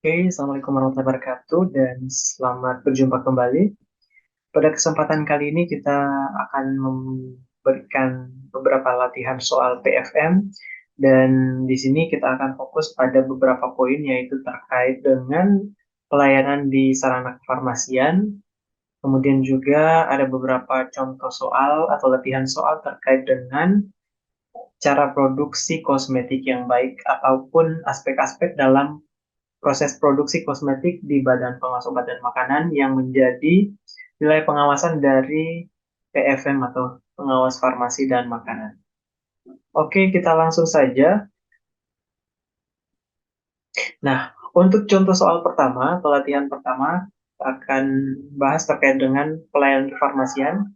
Oke, Assalamualaikum warahmatullahi wabarakatuh dan selamat berjumpa kembali. Pada kesempatan kali ini kita akan memberikan beberapa latihan soal PFM dan di sini kita akan fokus pada beberapa poin yaitu terkait dengan pelayanan di sarana kefarmasian. Kemudian juga ada beberapa contoh soal atau latihan soal terkait dengan cara produksi kosmetik yang baik ataupun aspek-aspek dalam proses produksi kosmetik di Badan Pengawas Obat dan Makanan yang menjadi wilayah pengawasan dari PFM atau Pengawas Farmasi dan Makanan. Oke, kita langsung saja. Nah, untuk contoh soal pertama, pelatihan pertama akan bahas terkait dengan pelayanan kefarmasian.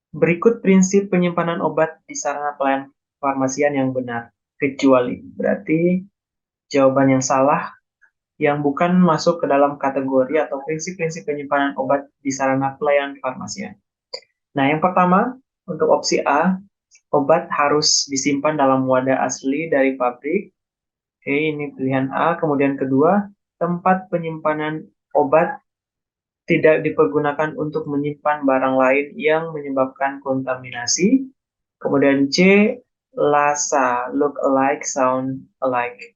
Berikut prinsip penyimpanan obat di sarana pelayanan kefarmasian yang benar, kecuali. Berarti jawaban yang salah yang bukan masuk ke dalam kategori atau prinsip-prinsip penyimpanan obat di sarana pelayanan kefarmasian. Nah, yang pertama, untuk opsi A, obat harus disimpan dalam wadah asli dari pabrik. Oke, ini pilihan A. Kemudian kedua, tempat penyimpanan obat tidak dipergunakan untuk menyimpan barang lain yang menyebabkan kontaminasi. Kemudian C, LASA, look alike, sound alike.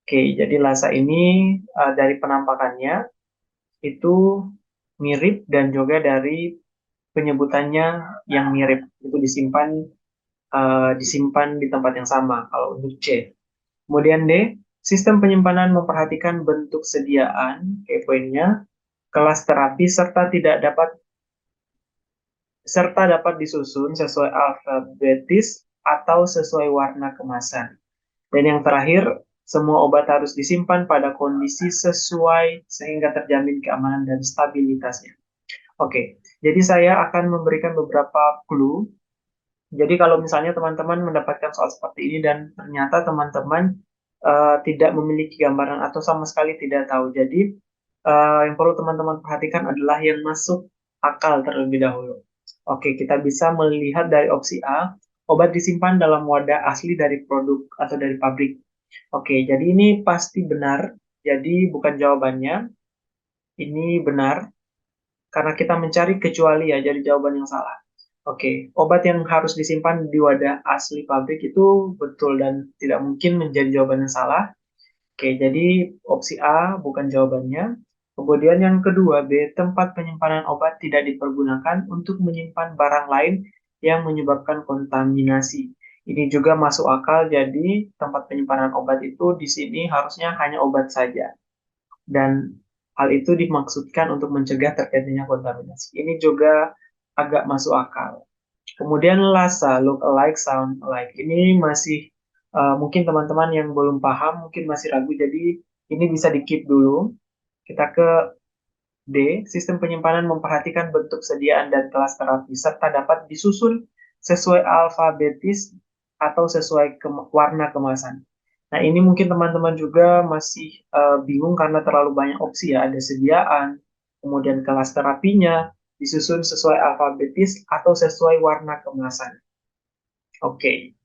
Oke, jadi LASA ini dari penampakannya itu mirip dan juga dari penyebutannya yang mirip itu disimpan di tempat yang sama kalau untuk C. Kemudian D, sistem penyimpanan memperhatikan bentuk sediaan, kayak poinnya, kelas terapi serta dapat disusun sesuai alfabetis atau sesuai warna kemasan. Dan yang terakhir, semua obat harus disimpan pada kondisi sesuai sehingga terjamin keamanan dan stabilitasnya. Oke, jadi saya akan memberikan beberapa clue. Jadi kalau misalnya teman-teman mendapatkan soal seperti ini dan ternyata teman-teman tidak memiliki gambaran atau sama sekali tidak tahu. Jadi yang perlu teman-teman perhatikan adalah yang masuk akal terlebih dahulu. Oke, kita bisa melihat dari opsi A, obat disimpan dalam wadah asli dari produk atau dari pabrik. Oke, jadi ini pasti benar. Jadi bukan jawabannya, ini benar karena kita mencari kecuali ya, jadi jawaban yang salah. Oke, obat yang harus disimpan di wadah asli pabrik itu betul dan tidak mungkin menjadi jawaban yang salah. Oke, jadi opsi A bukan jawabannya. Kemudian yang kedua, B, tempat penyimpanan obat tidak dipergunakan untuk menyimpan barang lain yang menyebabkan kontaminasi. Ini juga masuk akal, jadi tempat penyimpanan obat itu di sini harusnya hanya obat saja. Dan hal itu dimaksudkan untuk mencegah terjadinya kontaminasi. Ini juga agak masuk akal. Kemudian LASA, look alike, sound alike. Ini masih mungkin teman-teman yang belum paham, mungkin masih ragu, jadi ini bisa di-keep dulu. Kita ke D, sistem penyimpanan memperhatikan bentuk sediaan dan kelas terapi, serta dapat disusun sesuai alfabetis atau sesuai warna kemasan. Nah, ini mungkin teman-teman juga masih bingung karena terlalu banyak opsi ya. Ada sediaan, kemudian kelas terapinya, disusun sesuai alfabetis atau sesuai warna kemasan. Oke,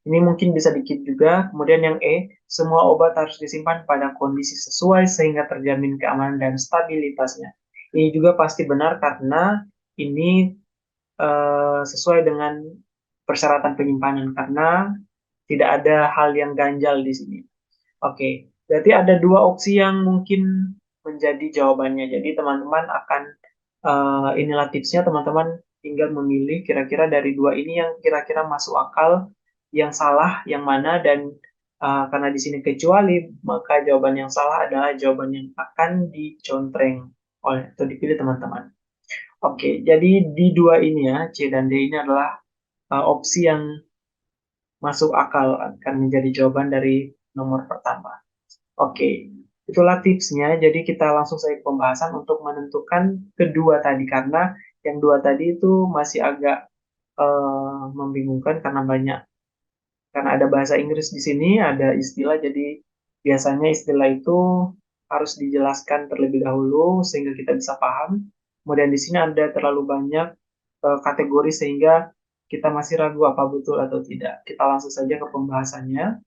ini mungkin bisa dikit juga. Kemudian yang E, semua obat harus disimpan pada kondisi sesuai sehingga terjamin keamanan dan stabilitasnya. Ini juga pasti benar karena ini sesuai dengan persyaratan penyimpanan karena tidak ada hal yang ganjal di sini. Oke, berarti ada dua opsi yang mungkin menjadi jawabannya. Jadi teman-teman akan inilah tipsnya, teman-teman tinggal memilih kira-kira dari dua ini yang kira-kira masuk akal, yang salah yang mana, dan karena di sini kecuali, maka jawaban yang salah adalah jawaban yang akan dicontreng oleh atau dipilih teman-teman. Oke, jadi di dua ini ya, C dan D ini adalah opsi yang masuk akal akan menjadi jawaban dari nomor pertama. Oke, itulah tipsnya. Jadi kita langsung saja ke pembahasan untuk menentukan kedua tadi karena yang dua tadi itu masih agak membingungkan karena ada bahasa Inggris di sini, ada istilah. Jadi biasanya istilah itu harus dijelaskan terlebih dahulu sehingga kita bisa paham. Kemudian di sini ada terlalu banyak kategori sehingga kita masih ragu apa betul atau tidak. Kita langsung saja ke pembahasannya.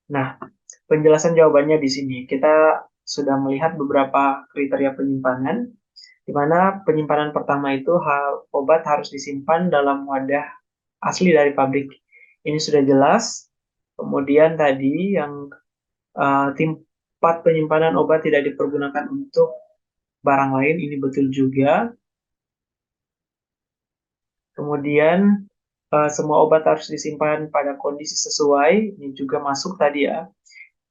Nah, penjelasan jawabannya di sini. Kita sudah melihat beberapa kriteria penyimpanan, di mana penyimpanan pertama itu obat harus disimpan dalam wadah asli dari pabrik. Ini sudah jelas. Kemudian tadi yang tempat penyimpanan obat tidak dipergunakan untuk barang lain, ini betul juga. Kemudian semua obat harus disimpan pada kondisi sesuai, ini juga masuk tadi ya.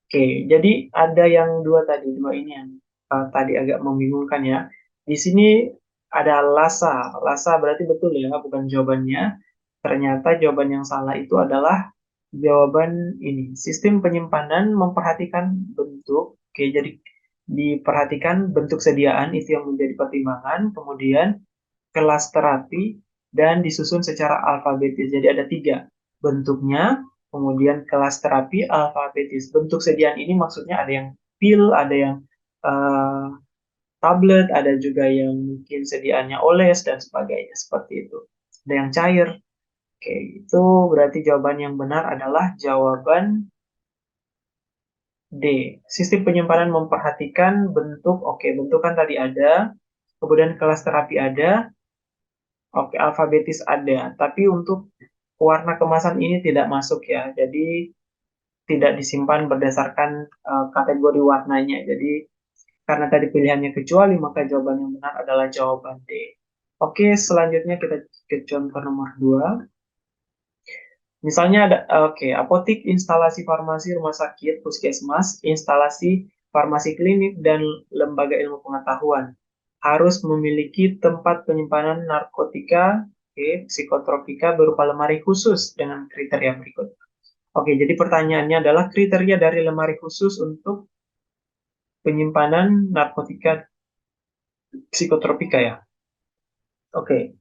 Oke, jadi ada yang dua ini yang tadi agak membingungkan ya. Di sini ada lasa. Lasa berarti betul ya, bukan jawabannya. Ternyata jawaban yang salah itu adalah jawaban ini. Sistem penyimpanan memperhatikan bentuk. Oke, jadi diperhatikan bentuk sediaan itu yang menjadi pertimbangan. Kemudian kelas terapi dan disusun secara alfabetis. Jadi ada tiga bentuknya, kemudian kelas terapi alfabetis. Bentuk sediaan ini maksudnya ada yang pil, ada yang uh, tablet, ada juga yang mungkin sediaannya oles dan sebagainya seperti itu. Ada yang cair. Oke, itu berarti jawaban yang benar adalah jawaban D. Sistem penyimpanan memperhatikan bentuk. Oke, bentuk kan tadi ada. Kemudian kelas terapi ada. Oke, alfabetis ada, tapi untuk warna kemasan ini tidak masuk ya. Jadi tidak disimpan berdasarkan kategori warnanya. Jadi karena tadi pilihannya kecuali, maka jawaban yang benar adalah jawaban D. Oke, selanjutnya kita ke contoh nomor 2. Misalnya ada, oke, apotik, instalasi farmasi, rumah sakit, puskesmas, instalasi farmasi klinik, dan lembaga ilmu pengetahuan harus memiliki tempat penyimpanan narkotika, oke, psikotropika berupa lemari khusus dengan kriteria berikut. Oke, jadi pertanyaannya adalah kriteria dari lemari khusus untuk penyimpanan narkotika psikotropika ya. Oke,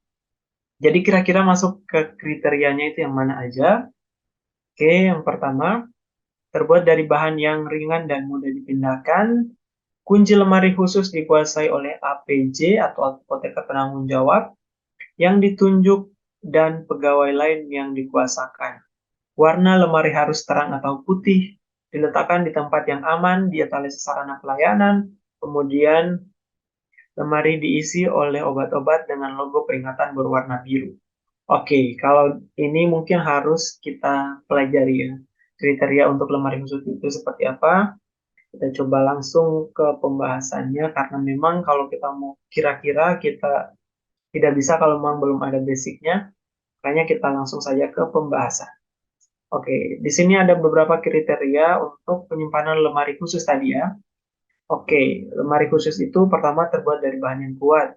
jadi kira-kira masuk ke kriterianya itu yang mana aja? Oke, yang pertama, terbuat dari bahan yang ringan dan mudah dipindahkan. Kunci lemari khusus dikuasai oleh APJ atau apoteker penanggung jawab yang ditunjuk dan pegawai lain yang dikuasakan. Warna lemari harus terang atau putih, diletakkan di tempat yang aman, di etalase sarana pelayanan, kemudian lemari diisi oleh obat-obat dengan logo peringatan berwarna biru. Oke, kalau ini mungkin harus kita pelajari ya. Kriteria untuk lemari khusus itu seperti apa? Kita coba langsung ke pembahasannya karena memang kalau kita mau kira-kira kita tidak bisa kalau memang belum ada basicnya, makanya kita langsung saja ke pembahasan. Oke, di sini ada beberapa kriteria untuk penyimpanan lemari khusus tadi ya. Oke, lemari khusus itu pertama terbuat dari bahan yang kuat.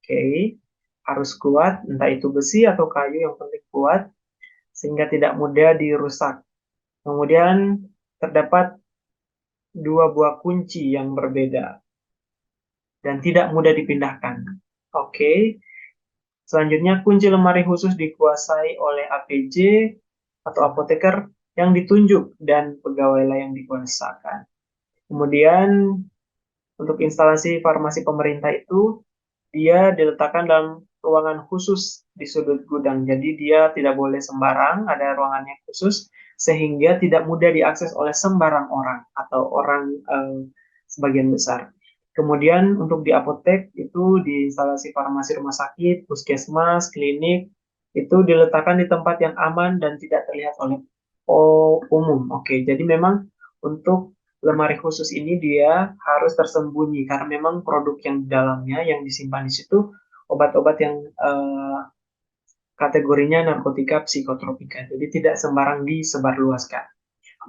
Oke, harus kuat, entah itu besi atau kayu yang penting kuat, sehingga tidak mudah dirusak. Kemudian terdapat dua buah kunci yang berbeda dan tidak mudah dipindahkan. Oke, selanjutnya kunci lemari khusus dikuasai oleh APJ atau apoteker yang ditunjuk dan pegawai lain yang dikuasakan. Kemudian untuk instalasi farmasi pemerintah itu dia diletakkan dalam ruangan khusus di sudut gudang. Jadi dia tidak boleh sembarang, ada ruangannya khusus sehingga tidak mudah diakses oleh sembarang orang atau orang sebagian besar. Kemudian untuk di apotek itu di instalasi farmasi rumah sakit, puskesmas, klinik itu diletakkan di tempat yang aman dan tidak terlihat oleh umum. Oke, jadi memang untuk lemari khusus ini dia harus tersembunyi karena memang produk yang di dalamnya yang disimpan di situ obat-obat yang kategorinya narkotika psikotropika. Jadi tidak sembarang disebarluaskan.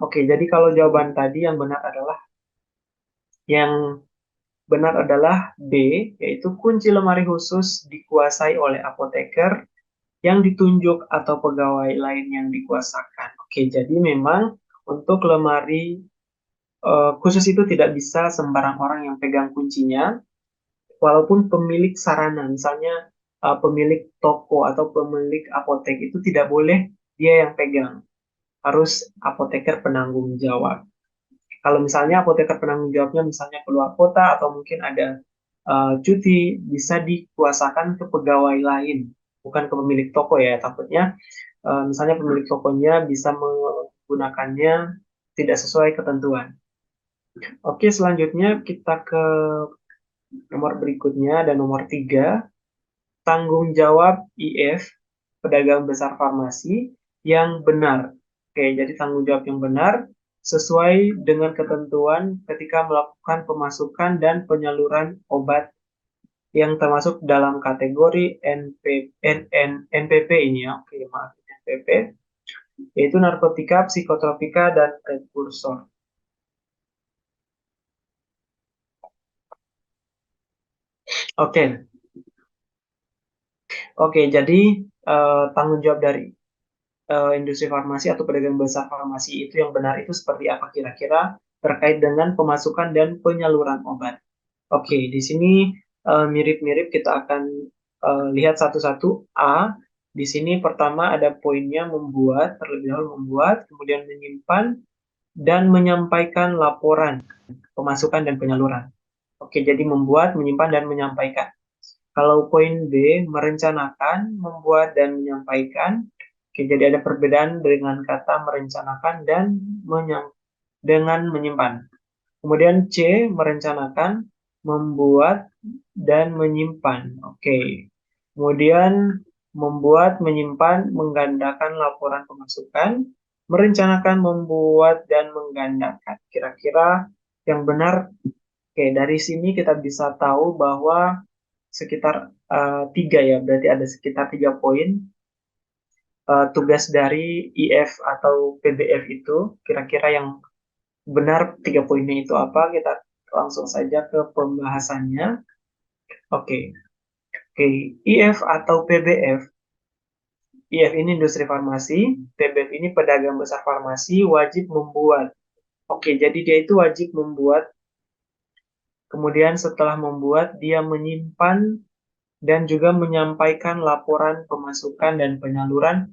Oke, jadi kalau jawaban tadi yang benar adalah B, yaitu kunci lemari khusus dikuasai oleh apoteker yang ditunjuk atau pegawai lain yang dikuasakan. Oke, jadi memang untuk lemari khusus itu tidak bisa sembarang orang yang pegang kuncinya, walaupun pemilik sarana, misalnya pemilik toko atau pemilik apotek itu tidak boleh dia yang pegang, harus apoteker penanggung jawab. Kalau misalnya apoteker penanggung jawabnya misalnya keluar kota atau mungkin ada cuti, bisa dikuasakan ke pegawai lain, bukan ke pemilik toko ya. Takutnya misalnya pemilik tokonya bisa menggunakannya tidak sesuai ketentuan. Oke, selanjutnya kita ke nomor berikutnya, dan nomor 3, tanggung jawab IF, pedagang besar farmasi, yang benar. Oke, jadi tanggung jawab yang benar sesuai dengan ketentuan ketika melakukan pemasukan dan penyaluran obat yang termasuk dalam kategori NPP ini ya. Oke, maaf, NPP, yaitu narkotika, psikotropika, dan prekursor. Oke, oke, jadi tanggung jawab dari industri farmasi atau pedagang besar farmasi itu yang benar itu seperti apa kira-kira terkait dengan pemasukan dan penyaluran obat. Oke, di sini mirip-mirip, kita akan lihat satu-satu. A, di sini pertama ada poinnya membuat, terlebih dahulu membuat, kemudian menyimpan dan menyampaikan laporan pemasukan dan penyaluran. Oke, jadi membuat, menyimpan, dan menyampaikan. Kalau poin B, merencanakan, membuat, dan menyampaikan. Oke, jadi ada perbedaan dengan kata merencanakan dan dengan menyimpan. Kemudian C, merencanakan, membuat, dan menyimpan. Oke. Kemudian membuat, menyimpan, menggandakan laporan pemasukan, merencanakan, membuat, dan menggandakan. Kira-kira yang benar. Oke, dari sini kita bisa tahu bahwa sekitar 3 ya, berarti ada sekitar 3 poin tugas dari IF atau PBF itu. Kira-kira yang benar 3 poinnya itu apa? Kita langsung saja ke pembahasannya. Oke, oke. IF atau PBF. IF ini industri farmasi, PBF ini pedagang besar farmasi wajib membuat. Oke, jadi dia itu wajib membuat, kemudian setelah membuat dia menyimpan dan juga menyampaikan laporan pemasukan dan penyaluran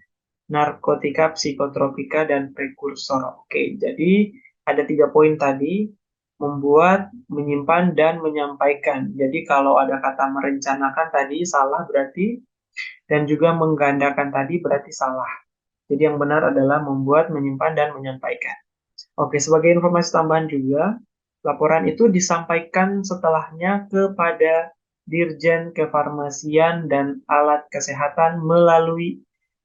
narkotika, psikotropika, dan prekursor. Oke, jadi ada 3 poin tadi, membuat, menyimpan, dan menyampaikan. Jadi kalau ada kata merencanakan tadi salah berarti, dan juga menggandakan tadi berarti salah. Jadi yang benar adalah membuat, menyimpan, dan menyampaikan. Oke, sebagai informasi tambahan juga, laporan itu disampaikan setelahnya kepada Dirjen Kefarmasian dan Alat Kesehatan melalui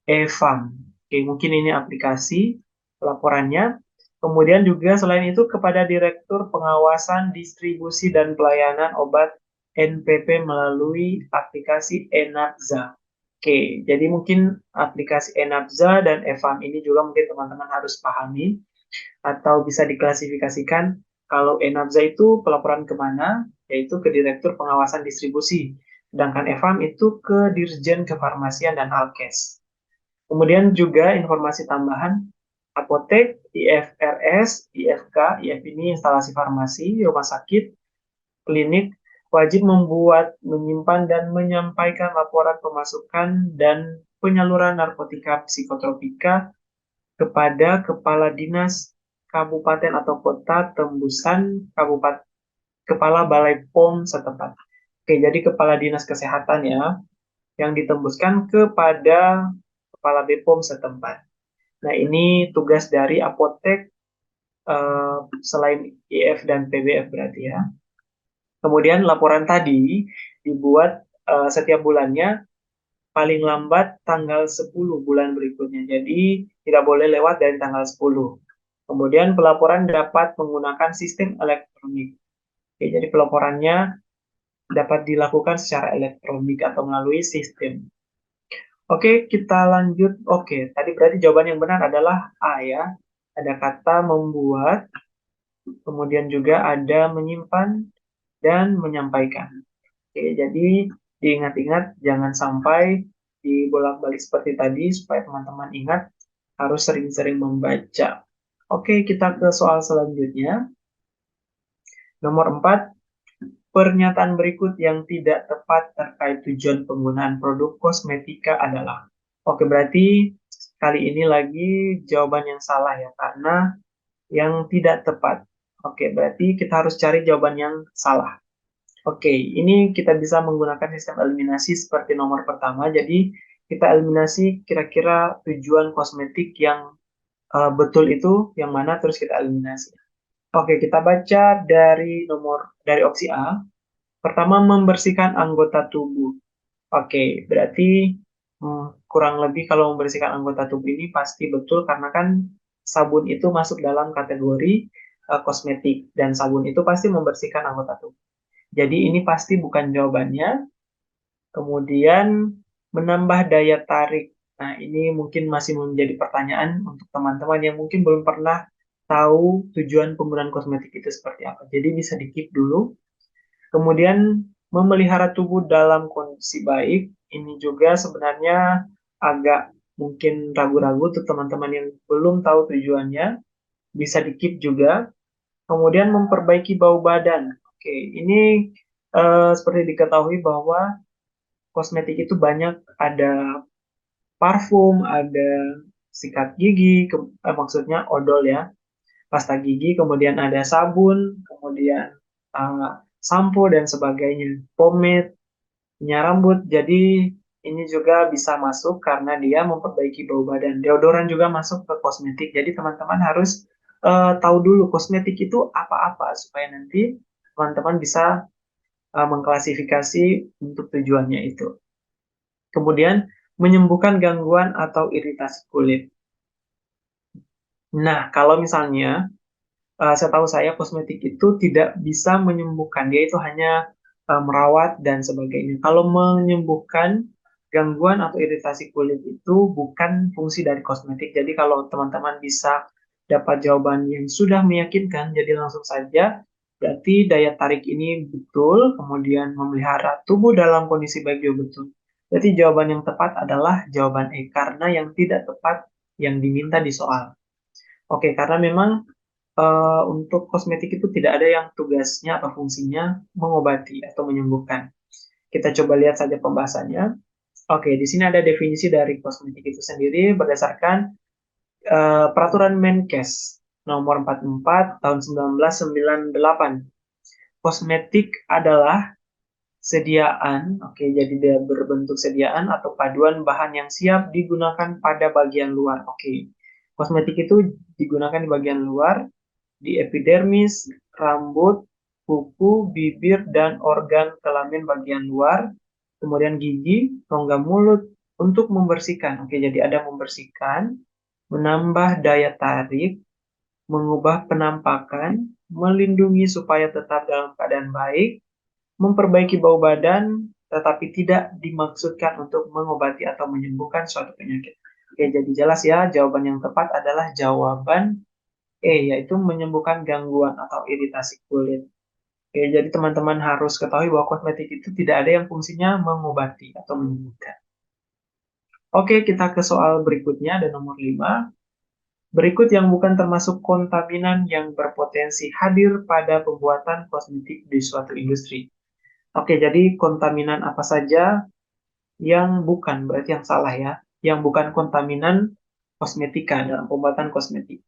e-farm. Oke, mungkin ini aplikasi laporannya. Kemudian juga selain itu kepada Direktur Pengawasan Distribusi dan Pelayanan Obat NPP melalui aplikasi Enabza. Oke, jadi mungkin aplikasi Enabza dan e-farm ini juga mungkin teman-teman harus pahami atau bisa diklasifikasikan. Kalau Enabza itu pelaporan kemana, yaitu ke Direktur Pengawasan Distribusi. Sedangkan e-farm itu ke Dirjen Kefarmasian dan Alkes. Kemudian juga informasi tambahan, apotek, IFRS, IFK, IF ini instalasi farmasi, rumah sakit, klinik, wajib membuat, menyimpan, dan menyampaikan laporan pemasukan dan penyaluran narkotika psikotropika kepada Kepala Dinas Kabupaten atau Kota tembusan Kabupaten, Kepala Balai POM setempat. Oke, jadi Kepala Dinas Kesehatan ya, yang ditembuskan kepada Kepala BPOM setempat. Nah, ini tugas dari apotek selain IF dan PBF berarti ya. Kemudian laporan tadi dibuat setiap bulannya, paling lambat tanggal 10 bulan berikutnya. Jadi tidak boleh lewat dari tanggal 10. Kemudian pelaporan dapat menggunakan sistem elektronik. Oke, jadi pelaporannya dapat dilakukan secara elektronik atau melalui sistem. Oke, kita lanjut. Oke, tadi berarti jawaban yang benar adalah A ya. Ada kata membuat, kemudian juga ada menyimpan dan menyampaikan. Oke, jadi diingat-ingat jangan sampai dibolak-balik seperti tadi, supaya teman-teman ingat harus sering-sering membaca. Oke, kita ke soal selanjutnya. Nomor 4, pernyataan berikut yang tidak tepat terkait tujuan penggunaan produk kosmetika adalah. Oke, berarti kali ini lagi jawaban yang salah ya, karena yang tidak tepat. Oke, berarti kita harus cari jawaban yang salah. Oke, ini kita bisa menggunakan sistem eliminasi seperti nomor pertama. Jadi, kita eliminasi kira-kira tujuan kosmetik yang betul itu yang mana, terus kita eliminasi. Oke, kita baca dari opsi A. Pertama, membersihkan anggota tubuh. Oke, berarti kurang lebih kalau membersihkan anggota tubuh ini pasti betul karena kan sabun itu masuk dalam kategori kosmetik dan sabun itu pasti membersihkan anggota tubuh. Jadi ini pasti bukan jawabannya. Kemudian menambah daya tarik. Nah, ini mungkin masih menjadi pertanyaan untuk teman-teman yang mungkin belum pernah tahu tujuan penggunaan kosmetik itu seperti apa. Jadi bisa di-keep dulu. Kemudian memelihara tubuh dalam kondisi baik. Ini juga sebenarnya agak mungkin ragu-ragu untuk teman-teman yang belum tahu tujuannya. Bisa di-keep juga. Kemudian memperbaiki bau badan. Oke, ini seperti diketahui bahwa kosmetik itu banyak ada parfum, ada sikat gigi, maksudnya odol ya, pasta gigi, kemudian ada sabun, kemudian sampo dan sebagainya, pomade, minyak rambut. Jadi ini juga bisa masuk karena dia memperbaiki bau badan. Deodoran juga masuk ke kosmetik. Jadi teman-teman harus tahu dulu kosmetik itu apa-apa supaya nanti teman-teman bisa mengklasifikasi untuk tujuannya itu. Kemudian menyembuhkan gangguan atau iritasi kulit. Nah, kalau misalnya setahu saya kosmetik itu tidak bisa menyembuhkan, dia itu hanya merawat dan sebagainya. Kalau menyembuhkan gangguan atau iritasi kulit itu bukan fungsi dari kosmetik. Jadi kalau teman-teman bisa dapat jawaban yang sudah meyakinkan, jadi langsung saja. Berarti daya tarik ini betul, kemudian memelihara tubuh dalam kondisi baik juga betul. Berarti jawaban yang tepat adalah jawaban E, karena yang tidak tepat yang diminta di soal. Oke, karena memang untuk kosmetik itu tidak ada yang tugasnya atau fungsinya mengobati atau menyembuhkan. Kita coba lihat saja pembahasannya. Oke, di sini ada definisi dari kosmetik itu sendiri berdasarkan Peraturan Menkes nomor 44 tahun 1998. Kosmetik adalah sediaan, oke, jadi dia berbentuk sediaan atau paduan bahan yang siap digunakan pada bagian luar. Oke, kosmetik itu digunakan di bagian luar, di epidermis, rambut, kuku, bibir, dan organ kelamin bagian luar, kemudian gigi, rongga mulut, untuk membersihkan. Oke, jadi ada membersihkan, menambah daya tarik, mengubah penampakan, melindungi supaya tetap dalam keadaan baik, memperbaiki bau badan, tetapi tidak dimaksudkan untuk mengobati atau menyembuhkan suatu penyakit. Oke, jadi jelas ya, jawaban yang tepat adalah jawaban yaitu menyembuhkan gangguan atau iritasi kulit. Oke, jadi teman-teman harus ketahui bahwa kosmetik itu tidak ada yang fungsinya mengobati atau menyembuhkan. Oke, kita ke soal berikutnya, ada nomor 5. Berikut yang bukan termasuk kontaminan yang berpotensi hadir pada pembuatan kosmetik di suatu industri. Oke, jadi kontaminan apa saja yang bukan, berarti yang salah ya. Yang bukan kontaminan kosmetika dalam pembuatan kosmetik.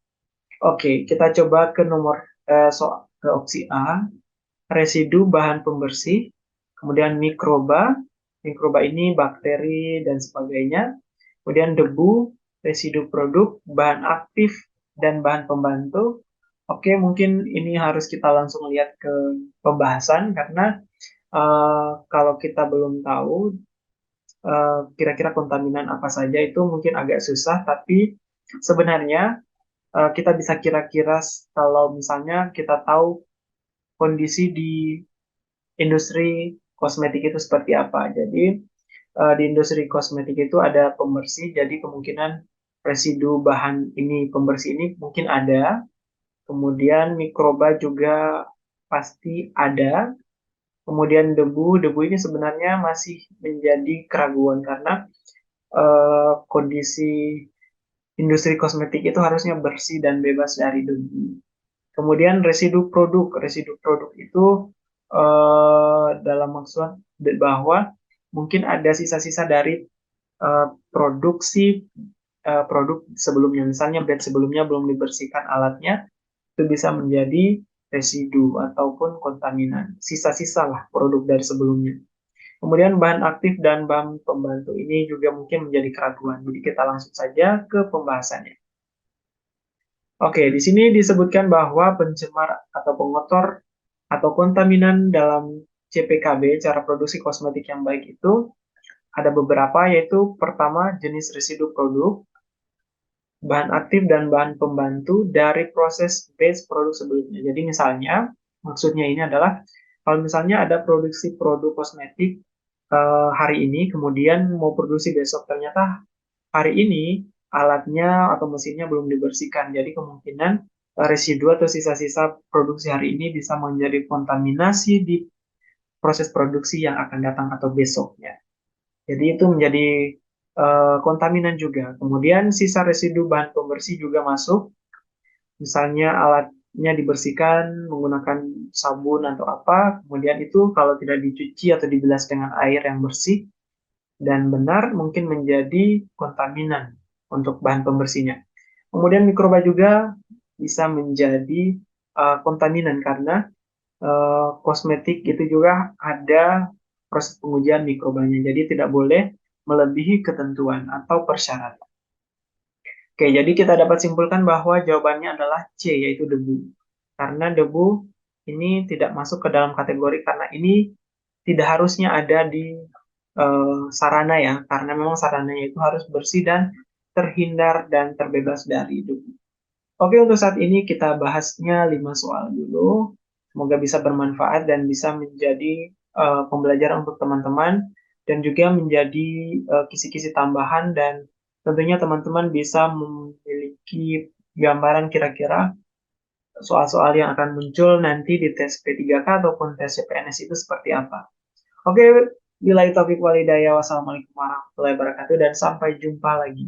Oke, kita coba ke ke opsi A, residu bahan pembersih, kemudian mikroba, mikroba ini bakteri dan sebagainya, kemudian debu, residu produk, bahan aktif dan bahan pembantu. Oke, mungkin ini harus kita langsung lihat ke pembahasan karena kalau kita belum tahu kira-kira kontaminan apa saja itu mungkin agak susah, tapi sebenarnya kita bisa kira-kira kalau misalnya kita tahu kondisi di industri kosmetik itu seperti apa. Jadi di industri kosmetik itu ada pembersih, jadi kemungkinan residu bahan ini pembersih ini mungkin ada. Kemudian mikroba juga pasti ada. Kemudian debu, debu ini sebenarnya masih menjadi keraguan karena kondisi industri kosmetik itu harusnya bersih dan bebas dari debu. Kemudian residu produk itu dalam maksud bahwa mungkin ada sisa-sisa dari produksi produk sebelumnya, misalnya batch sebelumnya belum dibersihkan alatnya, itu bisa menjadi residu ataupun kontaminan, sisa-sisa lah produk dari sebelumnya. Kemudian bahan aktif dan bahan pembantu ini juga mungkin menjadi keraguan. Jadi kita langsung saja ke pembahasannya. Oke, di sini disebutkan bahwa pencemar atau pengotor atau kontaminan dalam CPKB, cara produksi kosmetik yang baik itu ada beberapa, yaitu pertama jenis residu produk, bahan aktif dan bahan pembantu dari proses batch produk sebelumnya. Jadi misalnya, maksudnya ini adalah kalau misalnya ada produksi produk kosmetik hari ini, kemudian mau produksi besok, ternyata hari ini alatnya atau mesinnya belum dibersihkan. Jadi kemungkinan residu atau sisa-sisa produksi hari ini bisa menjadi kontaminasi di proses produksi yang akan datang atau besoknya. Jadi itu menjadi kontaminan juga. Kemudian sisa residu bahan pembersih juga masuk. Misalnya alatnya dibersihkan menggunakan sabun atau apa, kemudian itu kalau tidak dicuci atau dibilas dengan air yang bersih dan benar mungkin menjadi kontaminan untuk bahan pembersihnya. Kemudian mikroba juga bisa menjadi kontaminan karena kosmetik itu juga ada proses pengujian mikrobanya. Jadi tidak boleh melebihi ketentuan atau persyaratan. Oke, jadi kita dapat simpulkan bahwa jawabannya adalah C, yaitu debu. Karena debu ini tidak masuk ke dalam kategori karena ini tidak harusnya ada di sarana ya, karena memang sarananya itu harus bersih dan terhindar dan terbebas dari debu. Oke, untuk saat ini kita bahasnya 5 soal dulu. Semoga bisa bermanfaat dan bisa menjadi pembelajaran untuk teman-teman dan juga menjadi kisi-kisi tambahan dan tentunya teman-teman bisa memiliki gambaran kira-kira soal-soal yang akan muncul nanti di tes P3K ataupun tes CPNS itu seperti apa. Oke, bila taufik walhidayah, wassalamualaikum warahmatullahi wabarakatuh dan sampai jumpa lagi.